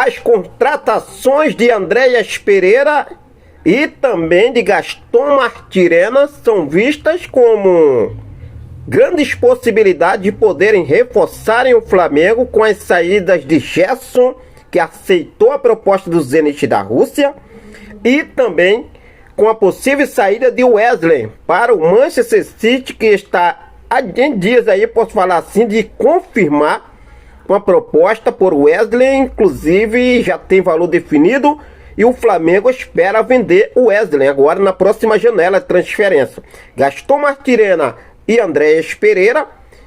As contratações de Andréas Pereira e também de Gaston Martirena são vistas como grandes possibilidades de poderem reforçarem o Flamengo com as saídas de Gerson, que aceitou a proposta do Zenit da Rússia, e também com a possível saída de Wesley para o Manchester City, que está há dias aí, posso falar assim, de confirmar uma proposta por Wesley, inclusive já tem valor definido, e o Flamengo espera vender o Wesley agora na próxima janela de transferência. Gaston Martirena e Andréas Pereira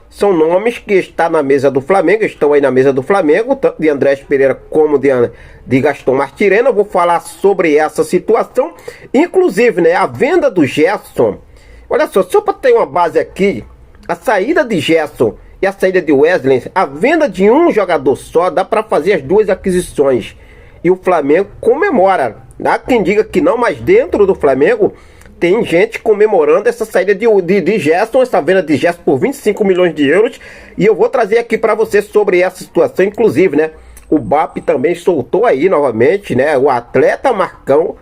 são nomes que estão na mesa do Flamengo, estão aí na mesa do Flamengo, tanto de Andréas Pereira como de Gaston Martirena. Eu vou falar sobre essa situação, inclusive, né, a venda do Gerson. Olha só para ter uma base aqui, a saída de Gerson e a saída de Wesley, a venda de um jogador só, dá para fazer as duas aquisições. E o Flamengo comemora. Há quem diga que não, mas dentro do Flamengo tem gente comemorando essa saída de Gerson, essa venda de Gerson por 25 milhões de euros. E eu vou trazer aqui para você sobre essa situação, inclusive, né? O BAP também soltou aí novamente, né? O atleta Marcão.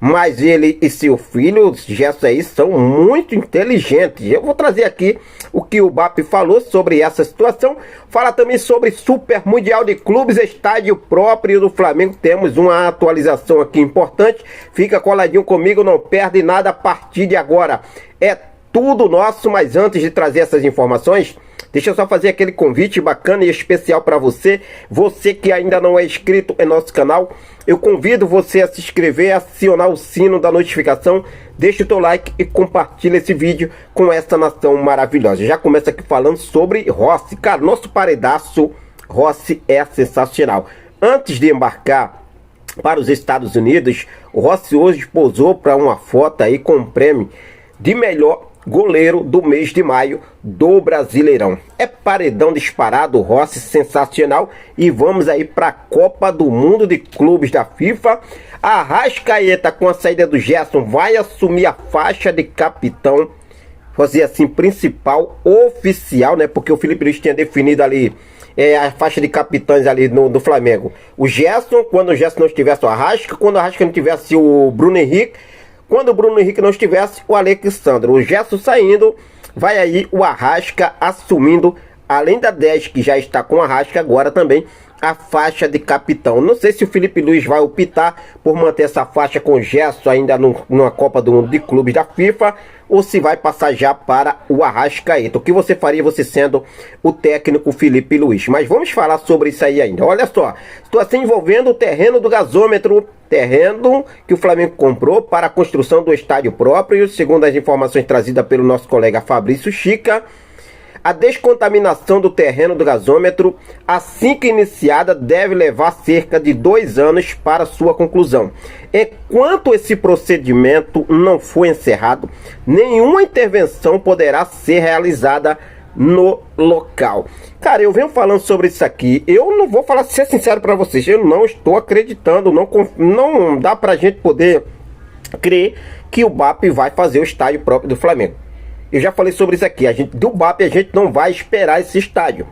Mas ele e seu filho, os Gerson aí, são muito inteligentes. Eu vou trazer aqui o que o BAP falou sobre essa situação. Fala também sobre Super Mundial de Clubes, estádio próprio do Flamengo. Temos uma atualização aqui importante. Fica coladinho comigo, não perde nada a partir de agora. É tudo nosso, mas antes de trazer essas informações, deixa eu só fazer aquele convite bacana e especial para você. Você que ainda não é inscrito em nosso canal, eu convido você a se inscrever, acionar o sino da notificação, deixa o teu like e compartilha esse vídeo com essa nação maravilhosa. Já começa aqui falando sobre Rossi. Cara, nosso paredaço Rossi é sensacional. Antes de embarcar para os Estados Unidos, o Rossi hoje posou para uma foto aí com o prêmio de melhor goleiro do mês de maio do Brasileirão. É paredão disparado, Rossi, sensacional. E vamos aí para a Copa do Mundo de Clubes da FIFA. A Arrascaeta, com a saída do Gerson, vai assumir a faixa de capitão, fazer assim, principal, oficial, né? Porque o Felipe Luiz tinha definido ali a faixa de capitães ali do Flamengo. O Gerson, quando o Gerson não estivesse o Arrasca, quando o Arrasca não tivesse o Bruno Henrique, quando o Bruno Henrique não estivesse, o Alexandre. O Gerson saindo, vai aí o Arrasca assumindo, além da 10 que já está com o Arrasca, agora também a faixa de capitão. Não sei se o Felipe Luiz vai optar por manter essa faixa com o Gerson ainda numa Copa do Mundo de Clubes da FIFA, ou se vai passar já para o Arrascaeta. O que você faria, você sendo o técnico Felipe Luiz? Mas vamos falar sobre isso aí ainda. Olha só, situação envolvendo o terreno do gasômetro, terreno que o Flamengo comprou para a construção do estádio próprio. Segundo as informações trazidas pelo nosso colega Fabrício Chica, a descontaminação do terreno do gasômetro, assim que iniciada, deve levar cerca de 2 anos para sua conclusão. Enquanto esse procedimento não for encerrado, nenhuma intervenção poderá ser realizada no local. Cara, eu venho falando sobre isso aqui. Eu não vou falar, ser sincero para vocês, eu não estou acreditando, não dá pra gente poder crer que o BAP vai fazer o estádio próprio do Flamengo. Eu já falei sobre isso aqui. Do BAP a gente não vai esperar esse estádio.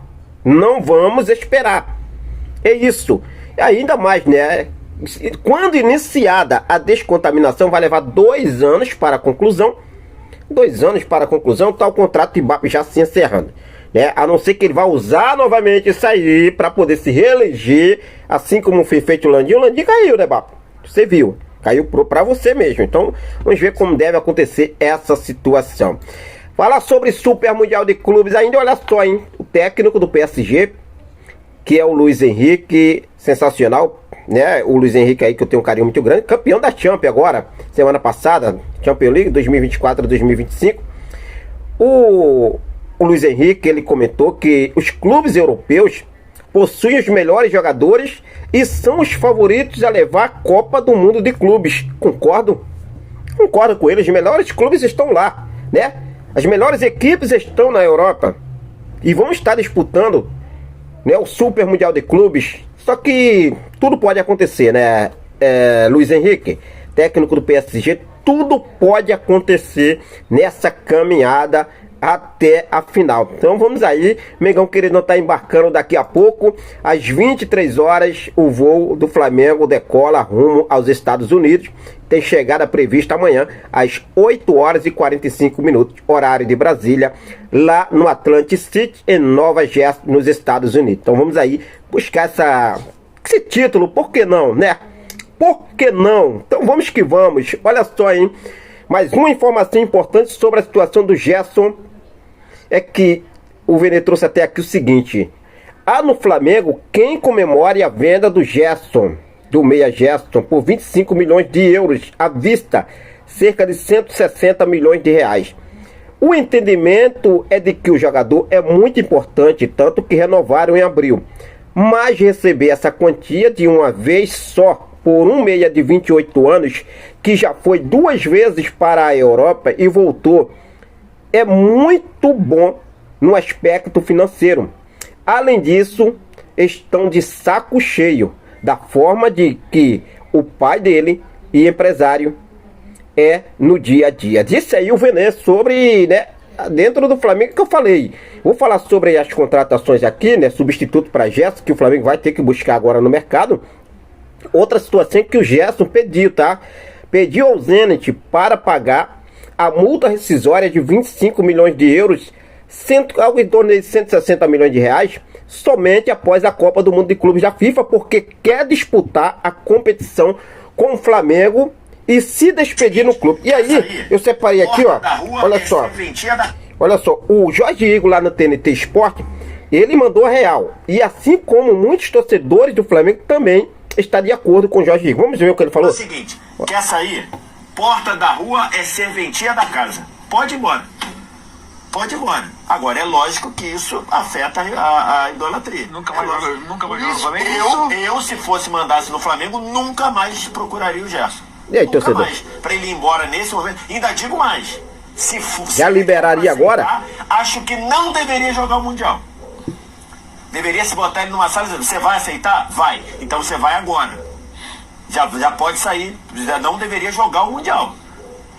Não vamos esperar. É isso. Ainda mais, né? Quando iniciada a descontaminação, vai levar 2 anos para a conclusão. 2 anos para a conclusão, está o contrato de BAP já se encerrando, né? A não ser que ele vá usar novamente isso aí para poder se reeleger, assim como foi feito o Landim. O Landim caiu, né, BAP? Você viu. Caiu para você mesmo. Então, vamos ver como deve acontecer essa situação. Falar sobre Super Mundial de Clubes ainda, olha só, hein? O técnico do PSG, que é o Luiz Henrique, sensacional, né? O Luiz Henrique aí, que eu tenho um carinho muito grande, campeão da Champions agora, semana passada, Champions League 2024-2025. O Luiz Henrique, ele comentou que os clubes europeus possuem os melhores jogadores e são os favoritos a levar a Copa do Mundo de Clubes. Concordo? Concordo com ele. Os melhores clubes estão lá, né? As melhores equipes estão na Europa e vão estar disputando, né, o Super Mundial de Clubes. Só que tudo pode acontecer, né, Luiz Henrique, técnico do PSG? Tudo pode acontecer nessa caminhada até a final. Então vamos aí, Mengão querido está embarcando daqui a pouco, às 23 horas, o voo do Flamengo decola rumo aos Estados Unidos. Tem chegada prevista amanhã às 8 horas e 45 minutos, horário de Brasília, lá no Atlantic City, em Nova Jersey, nos Estados Unidos. Então vamos aí buscar esse título, por que não, né? Por que não? Então vamos que vamos. Olha só, hein? Mais uma informação importante sobre a situação do Gerson é que o Vene trouxe até aqui o seguinte: há no Flamengo quem comemore a venda do Gerson, do meia Gerson, por 25 milhões de euros à vista, cerca de 160 milhões de reais. O entendimento é de que o jogador é muito importante, tanto que renovaram em abril. Mas receber essa quantia de uma vez só por um meia de 28 anos, que já foi 2 vezes para a Europa e voltou, é muito bom no aspecto financeiro. Além disso, estão de saco cheio da forma de que o pai dele e empresário é no dia a dia. Disse aí o Vene sobre, né, dentro do Flamengo que eu falei. Vou falar sobre as contratações aqui, né, substituto para Gerson, que o Flamengo vai ter que buscar agora no mercado. Outra situação que o Gerson pediu, tá? Pediu ao Zenit para pagar a multa rescisória de 25 milhões de euros, algo em torno de 160 milhões de reais, somente após a Copa do Mundo de Clubes da FIFA, porque quer disputar a competição com o Flamengo e se despedir no clube. E aí, eu separei aqui, ó, olha só. Olha só, o Jorge Igor lá no TNT Esporte, ele mandou a real. E assim como muitos torcedores do Flamengo também está de acordo com o Jorge Igor. Vamos ver o que ele falou? É o seguinte, quer sair? Porta da rua é serventia da casa. Pode ir embora. Pode ir embora. Agora, é lógico que isso afeta a idolatria. Nunca mais joga no Flamengo. Eu, se fosse mandasse no Flamengo, nunca mais procuraria o Gerson. E aí, nunca torcedor? mais. Para ele ir embora nesse momento. Ainda digo mais. Já liberaria agora? Acho que não deveria jogar o Mundial. Deveria se botar ele numa sala e dizer, você vai aceitar? Vai. Então você vai agora. Já pode sair. Já não deveria jogar o Mundial.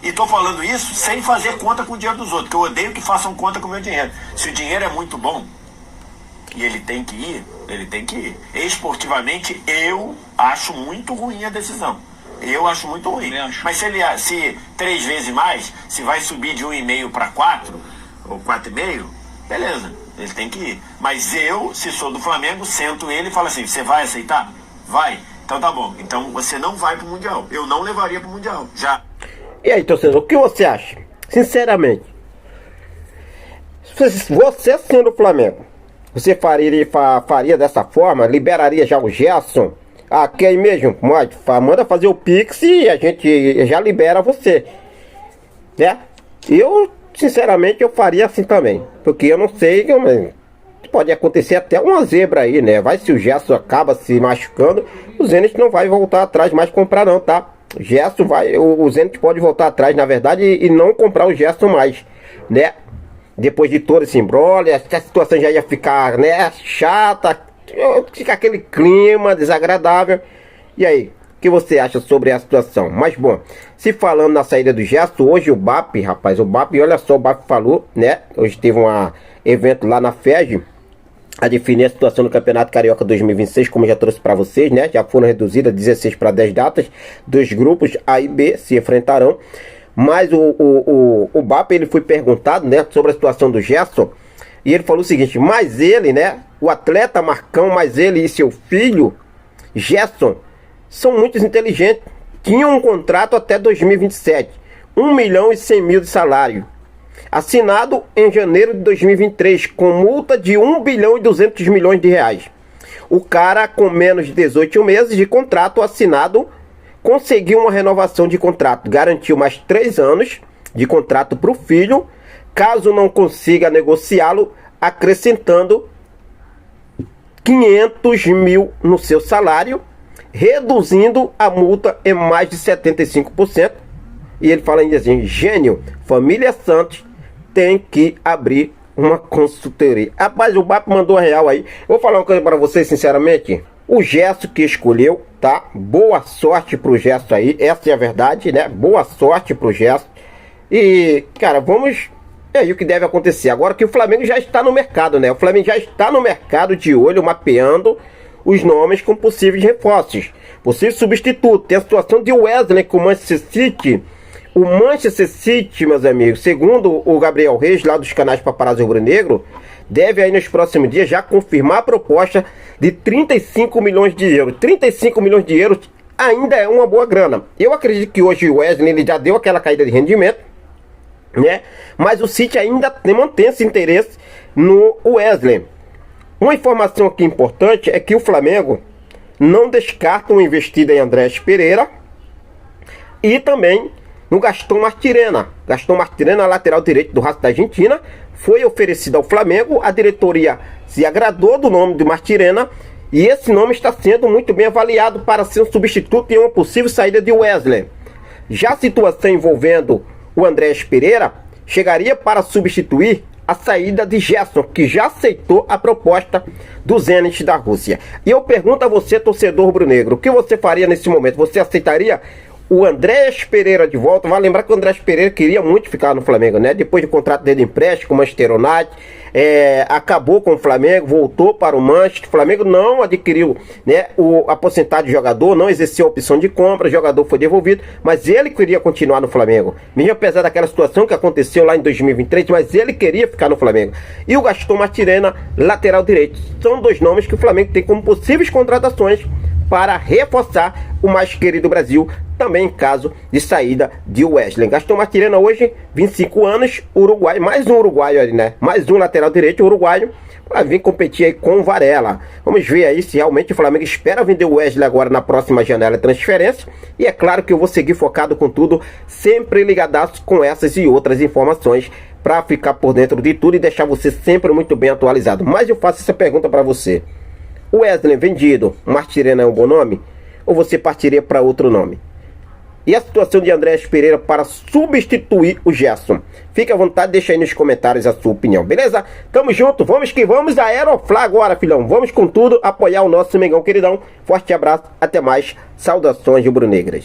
E tô falando isso sem fazer conta com o dinheiro dos outros, que eu odeio que façam conta com o meu dinheiro. Se o dinheiro é muito bom e ele tem que ir, ele tem que ir. Esportivamente, eu acho muito ruim a decisão. Eu acho muito ruim. Mas se 3 vezes mais, se vai subir de 1,5 para 4, ou 4,5, beleza, ele tem que ir. Mas eu, se sou do Flamengo, sento ele e falo assim, você vai aceitar? Vai. Então tá bom. Então você não vai pro Mundial. Eu não levaria pro Mundial. Já. E aí, torcedor, o que você acha? Sinceramente, você sendo o Flamengo, você faria dessa forma? Liberaria já o Gerson? Aqui aí mesmo, manda fazer o Pix e a gente já libera você, né? Eu, sinceramente, eu faria assim também, porque eu não sei, pode acontecer até uma zebra aí, né? Vai, se o Gerson acaba se machucando, o Zenit não vai voltar atrás mais comprar não, tá? O Gerson vai, o Zenit pode voltar atrás, na verdade, e não comprar o Gerson mais, né? Depois de todo esse imbróglio, a situação já ia ficar, né, chata, fica aquele clima desagradável. E aí, o que você acha sobre a situação? Mas bom, se falando na saída do Gerson, hoje o BAP, rapaz, olha só, o BAP falou, né? Hoje teve um evento lá na FEG a definir a situação do Campeonato Carioca 2026, como já trouxe para vocês, né? Já foram reduzidas 16 para 10 datas. 2 grupos A e B se enfrentarão. Mas o BAP, ele foi perguntado, né, sobre a situação do Gerson, e ele falou o seguinte: mas ele, né, o atleta Marcão, mas ele e seu filho Gerson são muito inteligentes, tinham um contrato até 2027, 1 milhão e 100 mil de salário, assinado em janeiro de 2023, com multa de 1 bilhão e 200 milhões de reais. O cara, com menos de 18 meses de contrato assinado, conseguiu uma renovação de contrato, garantiu mais 3 anos de contrato para o filho, caso não consiga negociá-lo, acrescentando 500 mil no seu salário, reduzindo a multa em mais de 75%. E ele fala ainda assim: gênio, família Santos tem que abrir uma consultoria. Rapaz, o BAP mandou a real aí. Vou falar uma coisa para vocês, sinceramente. O Gerson que escolheu, tá? Boa sorte pro Gerson aí. Essa é a verdade, né? Boa sorte pro Gerson. E, cara, vamos É aí o que deve acontecer. Agora que o Flamengo já está no mercado, né? O Flamengo já está no mercado de olho, mapeando os nomes com possíveis reforços, possível substituto. Tem a situação de Wesley com o Manchester City. O Manchester City, meus amigos, segundo o Gabriel Reis, lá dos canais Paparazzo Rubro-Negro, deve aí nos próximos dias já confirmar a proposta de 35 milhões de euros. 35 milhões de euros ainda é uma boa grana. Eu acredito que hoje o Wesley ele já deu aquela caída de rendimento, né? Mas o City ainda mantém esse interesse no Wesley. Uma informação aqui importante é que o Flamengo não descarta uma investida em Andrés Pereira e também no Gastón Martirena. Gastón Martirena, lateral direito do Racing da Argentina, foi oferecido ao Flamengo. A diretoria se agradou do nome de Martirena e esse nome está sendo muito bem avaliado para ser um substituto em uma possível saída de Wesley. Já a situação envolvendo o Andrés Pereira chegaria para substituir a saída de Gerson, que já aceitou a proposta do Zenit da Rússia. E eu pergunto a você, torcedor rubro-negro, o que você faria nesse momento? Você aceitaria o Andrés Pereira de volta? Vai lembrar que o Andrés Pereira queria muito ficar no Flamengo, né? Depois do contrato dele de empréstimo com o Manchester United, acabou com o Flamengo, voltou para o Manchester. O Flamengo não adquiriu, né, a porcentagem do jogador, não exerceu a opção de compra, o jogador foi devolvido, mas ele queria continuar no Flamengo, mesmo apesar daquela situação que aconteceu lá em 2023, mas ele queria ficar no Flamengo. E o Gastón Martirena, lateral direito, são dois nomes que o Flamengo tem como possíveis contratações para reforçar o mais querido Brasil, também em caso de saída de Wesley. Gastón Martirena hoje, 25 anos, Uruguai, mais um uruguaio ali, né? Mais um lateral direito uruguaio, para vir competir aí com o Varela. Vamos ver aí se realmente o Flamengo espera vender o Wesley agora na próxima janela de transferência. E é claro que eu vou seguir focado com tudo, sempre ligadaço com essas e outras informações, para ficar por dentro de tudo e deixar você sempre muito bem atualizado. Mas eu faço essa pergunta para você. O Wesley vendido, Martirena é um bom nome? Ou você partiria para outro nome? E a situação de Andrés Pereira para substituir o Gerson? Fique à vontade, deixa aí nos comentários a sua opinião, beleza? Tamo junto, vamos que vamos, Aeroflá agora, filhão. Vamos com tudo, apoiar o nosso Mengão queridão. Forte abraço, até mais, saudações rubro-negras.